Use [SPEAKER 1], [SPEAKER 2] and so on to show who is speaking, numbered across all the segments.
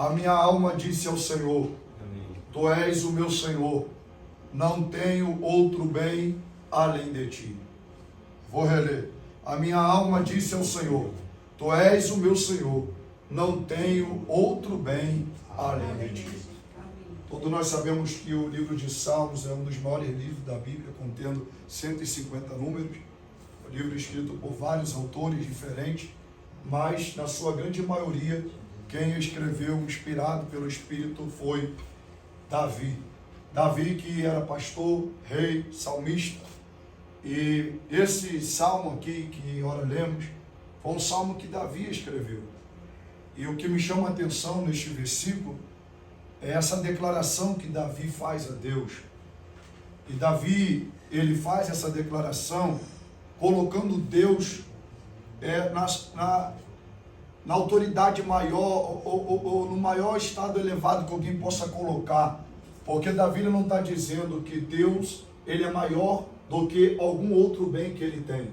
[SPEAKER 1] A minha alma disse ao Senhor, Tu és o meu Senhor, não tenho outro bem além de Ti. Vou reler. A minha alma disse ao Senhor, Tu és o meu Senhor, não tenho outro bem além de Ti. Todos nós sabemos que o livro de Salmos é um dos maiores livros da Bíblia, contendo 150 números. Um livro escrito por vários autores diferentes, mas na sua grande maioria, quem escreveu, inspirado pelo Espírito, foi Davi. Davi, que era pastor, rei, salmista. E esse salmo aqui, que ora lemos, foi um salmo que Davi escreveu. E o que me chama a atenção neste versículo é essa declaração que Davi faz a Deus. E Davi, ele faz essa declaração colocando Deus na autoridade maior, ou no maior estado elevado que alguém possa colocar. Porque Davi não está dizendo que Deus, ele é maior do que algum outro bem que ele tem.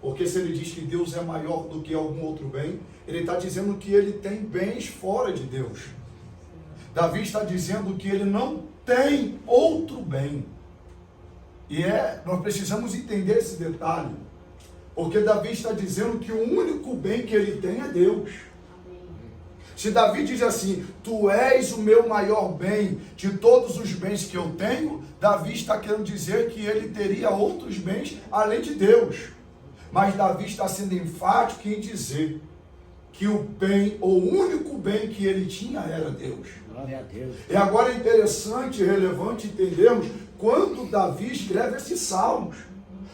[SPEAKER 1] Porque se ele diz que Deus é maior do que algum outro bem, ele está dizendo que ele tem bens fora de Deus. Davi está dizendo que ele não tem outro bem. E nós precisamos entender esse detalhe. Porque Davi está dizendo que o único bem que ele tem é Deus. Se Davi diz assim, Tu és o meu maior bem de todos os bens que eu tenho, Davi está querendo dizer que ele teria outros bens além de Deus. Mas Davi está sendo enfático em dizer que o bem, ou o único bem que ele tinha era Deus.
[SPEAKER 2] Glória a Deus.
[SPEAKER 1] E agora é interessante e relevante entendermos quando Davi escreve esses salmos.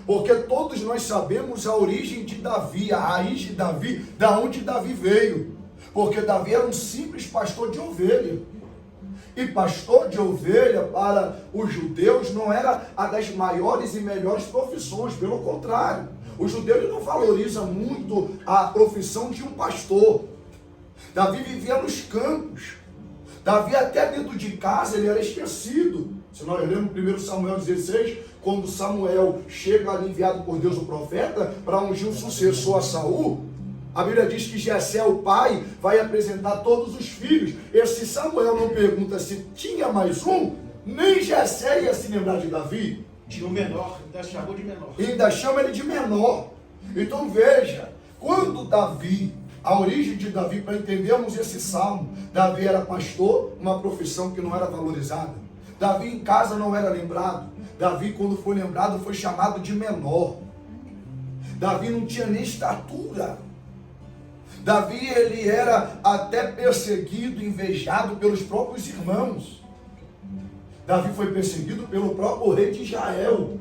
[SPEAKER 1] Porque todos nós sabemos a origem de Davi, a raiz de Davi, da onde Davi veio. Porque Davi era um simples pastor de ovelha. E pastor de ovelha para os judeus não era a das maiores e melhores profissões, pelo contrário. O judeu não valoriza muito a profissão de um pastor. Davi vivia nos campos. Davi até dentro de casa ele era esquecido. Se nós lemos 1 Samuel 16, quando Samuel chega ali enviado por Deus o profeta para ungir um sucessor a Saul, a Bíblia diz que Jessé, o pai, vai apresentar todos os filhos. Esse Samuel não pergunta se tinha mais um, nem Jessé ia se lembrar de Davi.
[SPEAKER 3] Tinha o menor, ainda chamou de menor.
[SPEAKER 1] Ainda chama ele de menor. Então veja, quando Davi, a origem de Davi, para entendermos esse salmo, Davi era pastor, uma profissão que não era valorizada. Davi em casa não era lembrado. Davi, quando foi lembrado, foi chamado de menor. Davi não tinha nem estatura. Davi, ele era até perseguido, invejado pelos próprios irmãos. Davi foi perseguido pelo próprio rei de Israel.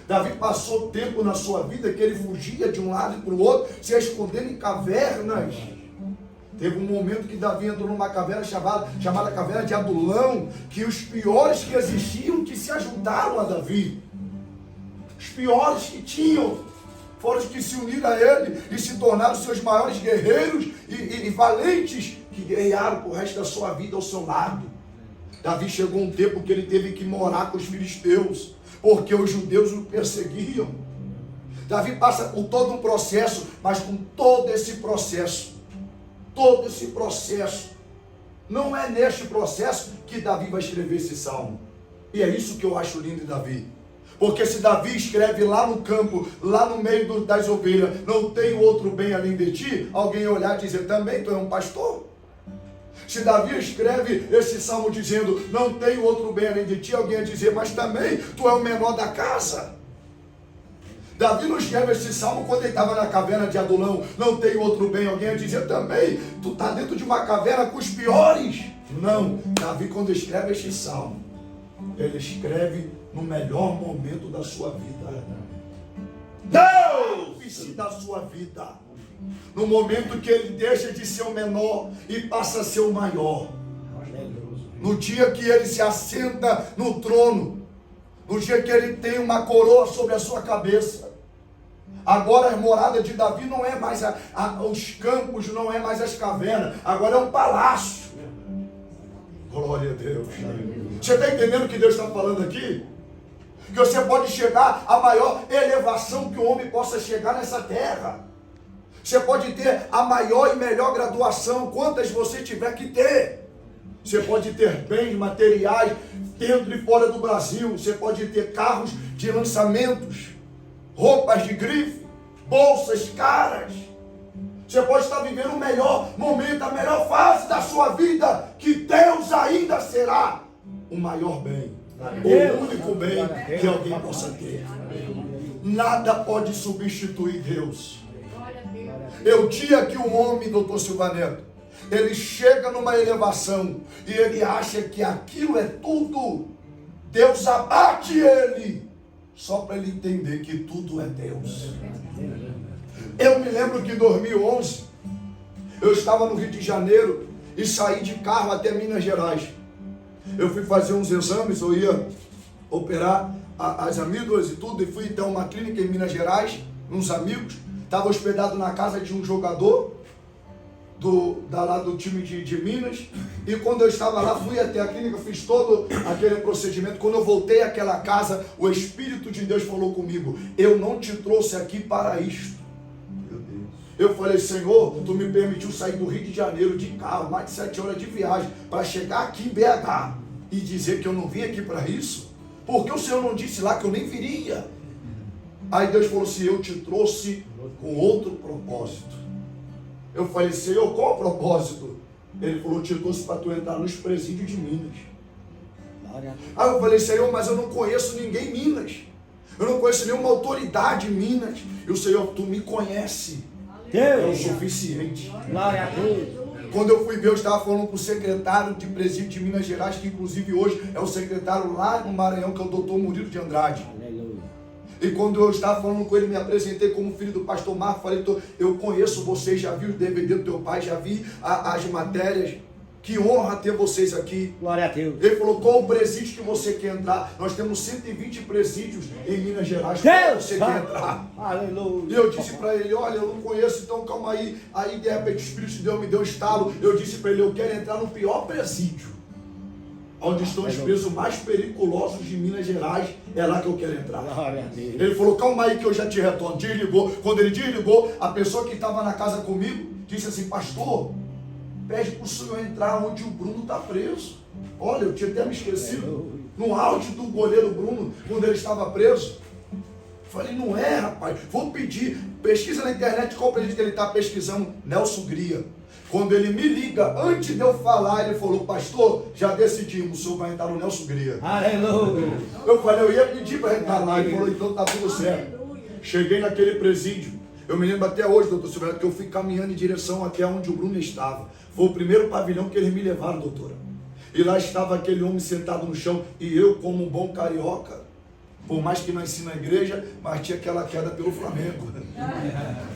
[SPEAKER 1] Davi passou tempo na sua vida que ele fugia de um lado e para o outro, se escondendo em cavernas. Teve um momento que Davi entrou numa caverna chamada caverna de Adulão, que os piores que existiam, que se ajuntaram a Davi. Os piores que tinham, foram os que se uniram a ele e se tornaram seus maiores guerreiros e valentes, que guerrearam por resto da sua vida ao seu lado. Davi chegou um tempo que ele teve que morar com os filisteus, porque os judeus o perseguiam. Davi passa por todo um processo, mas com todo esse processo, não é neste processo que Davi vai escrever esse salmo. E é isso que eu acho lindo em Davi. Porque se Davi escreve lá no campo, lá no meio das ovelhas, não tenho outro bem além de ti, alguém ia olhar e dizer, também tu é um pastor? Se Davi escreve esse salmo dizendo, não tenho outro bem além de ti, alguém ia dizer, mas também tu é o menor da casa. Davi não escreve esse salmo quando ele estava na caverna de Adulão, não tenho outro bem, alguém ia dizer também, tu está dentro de uma caverna com os piores. Não, Davi quando escreve este salmo, ele escreve no melhor momento da sua vida. Ápice da sua vida. No momento que ele deixa de ser o menor e passa a ser o maior. No dia que ele se assenta no trono. No dia que ele tem uma coroa sobre a sua cabeça. Agora a morada de Davi não é mais os campos, não é mais as cavernas. Agora é um palácio. Glória a Deus. Você está entendendo o que Deus está falando aqui? Que você pode chegar à maior elevação que o homem possa chegar nessa terra. Você pode ter a maior e melhor graduação, quantas você tiver que ter. Você pode ter bens materiais dentro e fora do Brasil. Você pode ter carros de lançamentos, roupas de grife, bolsas caras. Você pode estar vivendo o melhor momento, a melhor fase da sua vida, que Deus ainda será o maior bem, o único bem que alguém possa ter. Nada pode substituir Deus. É o dia que o homem, doutor Silva Neto, ele chega numa elevação e ele acha que aquilo é tudo, Deus abate ele, só para ele entender que tudo é Deus. Eu me lembro que em 2011, eu estava no Rio de Janeiro e saí de carro até Minas Gerais. Eu fui fazer uns exames, eu ia operar as amígdalas e tudo, e fui até uma clínica em Minas Gerais, uns amigos. Estava hospedado na casa de um jogador lá do time de Minas, e quando eu estava lá, fui até a clínica, fiz todo aquele procedimento. Quando eu voltei àquela casa, o Espírito de Deus falou comigo: eu não te trouxe aqui para isto. Eu falei: Senhor, tu me permitiu sair do Rio de Janeiro de carro, mais de 7 horas de viagem, para chegar aqui em BH e dizer que eu não vim aqui para isso? Porque o Senhor não disse lá que eu nem viria? Aí Deus falou assim: eu te trouxe com outro propósito. Eu falei: Senhor, qual o propósito? Ele falou: eu te trouxe para tu entrar nos presídios de Minas. Aí eu falei: Senhor, mas eu não conheço ninguém em Minas. Eu não conheço nenhuma autoridade em Minas. E o Senhor: tu me conhece. É o suficiente.
[SPEAKER 2] Glória a Deus.
[SPEAKER 1] Quando eu fui ver, eu estava falando com o secretário de presídio de Minas Gerais, que inclusive hoje é o secretário lá no Maranhão, que é o doutor Murilo de Andrade.
[SPEAKER 2] Aleluia.
[SPEAKER 1] E quando eu estava falando com ele, me apresentei como filho do pastor Marco, falei: eu conheço vocês, já vi os DVD do teu pai, já vi as matérias. Que honra ter vocês aqui.
[SPEAKER 2] Glória a Deus.
[SPEAKER 1] Ele falou: qual o presídio que você quer entrar? Nós temos 120 presídios em Minas Gerais.
[SPEAKER 2] Deus,
[SPEAKER 1] qual você quer entrar?
[SPEAKER 2] Aleluia.
[SPEAKER 1] E eu disse para ele: olha, eu não conheço, então calma aí. Aí de repente o Espírito de Deus me deu um estalo. Eu disse para ele: eu quero entrar no pior presídio, onde estão os presos mais periculosos de Minas Gerais. É lá que eu quero entrar.
[SPEAKER 2] Glória a Deus.
[SPEAKER 1] Ele falou: calma aí que eu já te retorno. Desligou. Quando ele desligou, a pessoa que estava na casa comigo disse assim: pastor, pede para o senhor entrar onde o Bruno está preso. Olha, eu tinha até me esquecido. No auge do goleiro Bruno, quando ele estava preso. Falei: não é, rapaz, vou pedir. Pesquisa na internet qual presídio que ele está pesquisando. Nelson Gria. Quando ele me liga, antes de eu falar, ele falou: pastor, já decidimos, o senhor vai entrar no Nelson Gria.
[SPEAKER 2] Aleluia.
[SPEAKER 1] Eu falei: eu ia pedir para entrar lá. Ele falou: então tá tudo certo. Cheguei naquele presídio. Eu me lembro até hoje, doutor Silva, que eu fui caminhando em direção até onde o Bruno estava. Foi o primeiro pavilhão que eles me levaram, doutora. E lá estava aquele homem sentado no chão. E eu, como um bom carioca, por mais que nasci na igreja, mas tinha aquela queda pelo Flamengo.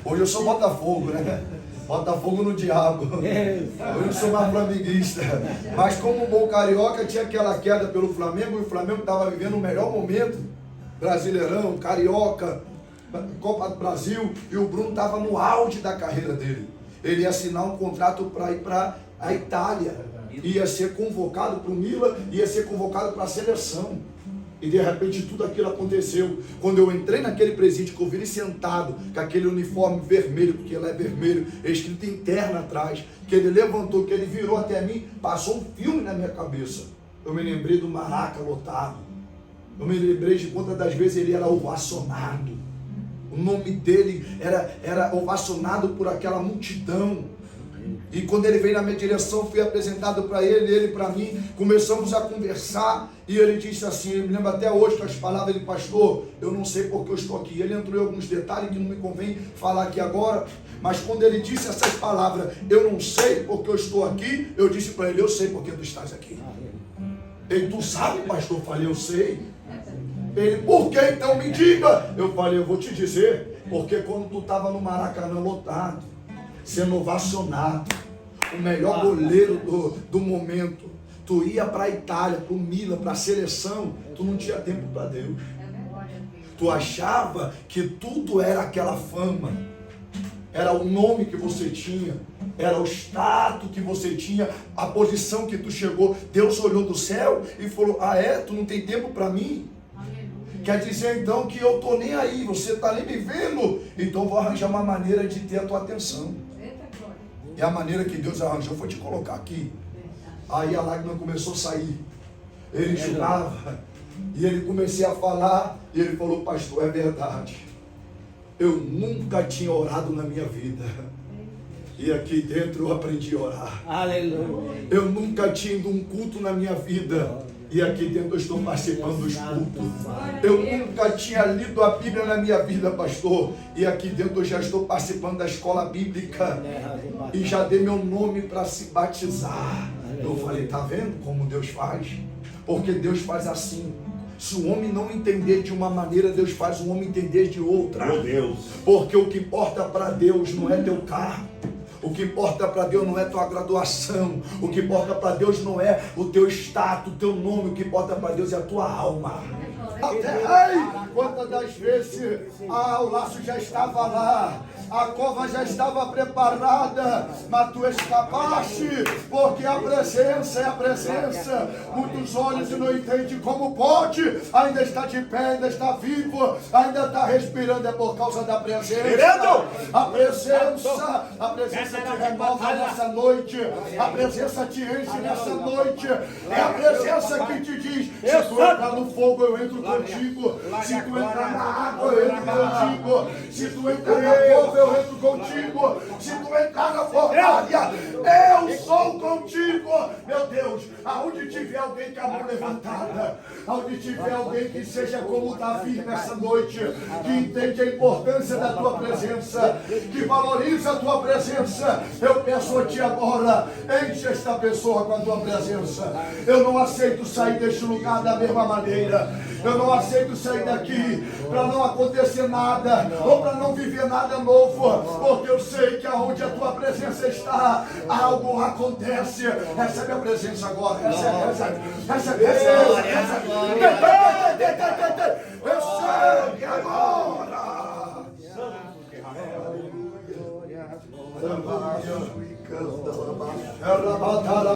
[SPEAKER 1] Hoje eu sou Botafogo, né? Botafogo no diabo. Hoje eu sou mais flamenguista. Mas como um bom carioca, tinha aquela queda pelo Flamengo. E o Flamengo estava vivendo o melhor momento. Brasileirão, carioca, Copa do Brasil. E o Bruno estava no auge da carreira dele. Ele ia assinar um contrato para ir para a Itália. Ia ser convocado para o Milan, ia ser convocado para a seleção. E de repente tudo aquilo aconteceu. Quando eu entrei naquele presídio, que eu vi ele sentado com aquele uniforme vermelho, porque ele é vermelho, escrito interna atrás, que ele levantou, que ele virou até mim, passou um filme na minha cabeça. Eu me lembrei do Maraca lotado. Eu me lembrei de quantas das vezes ele era ovacionado. O nome dele era ovacionado por aquela multidão. E quando ele veio na minha direção, fui apresentado para ele, ele para mim, começamos a conversar, e ele disse assim, eu me lembro até hoje com as palavras de: pastor, eu não sei porque eu estou aqui. Ele entrou em alguns detalhes que não me convém falar aqui agora, mas quando ele disse essas palavras, eu não sei porque eu estou aqui, eu disse para ele: eu sei porque tu estás aqui. Ele: tu sabe, pastor? Eu falei: eu sei. Ele: por que então? Me diga. Eu falei: eu vou te dizer, porque quando tu estava no Maracanã lotado, sendo ovacionado, o melhor goleiro do momento, tu ia para a Itália, para o Milan, para a seleção, tu não tinha tempo para Deus. Tu achava que tudo era aquela fama, era o nome que você tinha, era o status que você tinha, a posição que tu chegou. Deus olhou do céu e falou: ah é? Tu não tem tempo para mim? Quer dizer então que eu estou nem aí, você está nem me vendo, então vou arranjar uma maneira de ter a tua atenção. E a maneira que Deus arranjou foi te colocar aqui. Aí a lágrima começou a sair. Ele chorava. E ele comecei a falar. E ele falou, pastor, é verdade. Eu nunca tinha orado na minha vida. E aqui dentro eu aprendi a orar.
[SPEAKER 2] Aleluia.
[SPEAKER 1] Eu nunca tinha ido um culto na minha vida. E aqui dentro eu estou participando dos cultos. Eu nunca tinha lido a Bíblia na minha vida, pastor. E aqui dentro eu já estou participando da escola bíblica. E já dei meu nome para se batizar. Eu falei, tá vendo como Deus faz? Porque Deus faz assim. Se o homem não entender de uma maneira, Deus faz o homem entender de outra.
[SPEAKER 4] Meu Deus.
[SPEAKER 1] Porque o que importa para Deus não é teu carro. O que importa para Deus não é tua graduação. O que importa para Deus não é o teu status, o teu nome. O que importa para Deus é a tua alma. Quantas das vezes o laço já estava lá, a cova já estava preparada, mas tu escapaste, porque a presença é a presença. Muitos olhos e não entendem como pode, ainda está de pé, ainda está vivo, ainda está respirando, é por causa da presença. A presença te renova nessa noite, a presença te enche nessa noite, é a presença que te diz, se tu entrar no fogo eu entro contigo, se tu entrar na água eu entro contigo, se tu entrar na cova eu entro contigo, se tu entrar na fornalha eu sou contigo. Meu Deus, aonde tiver alguém com a mão levantada, aonde tiver alguém que seja como Davi nessa noite, que entende a importância da tua presença, que valoriza a tua presença, eu peço a ti agora, enche esta pessoa com a tua presença. Eu não aceito sair deste lugar da mesma maneira. Eu não aceito sair daqui para não acontecer nada, ou para não viver nada novo, porque eu sei que aonde a tua presença está, algo acontece. Recebe a presença agora, recebe agora.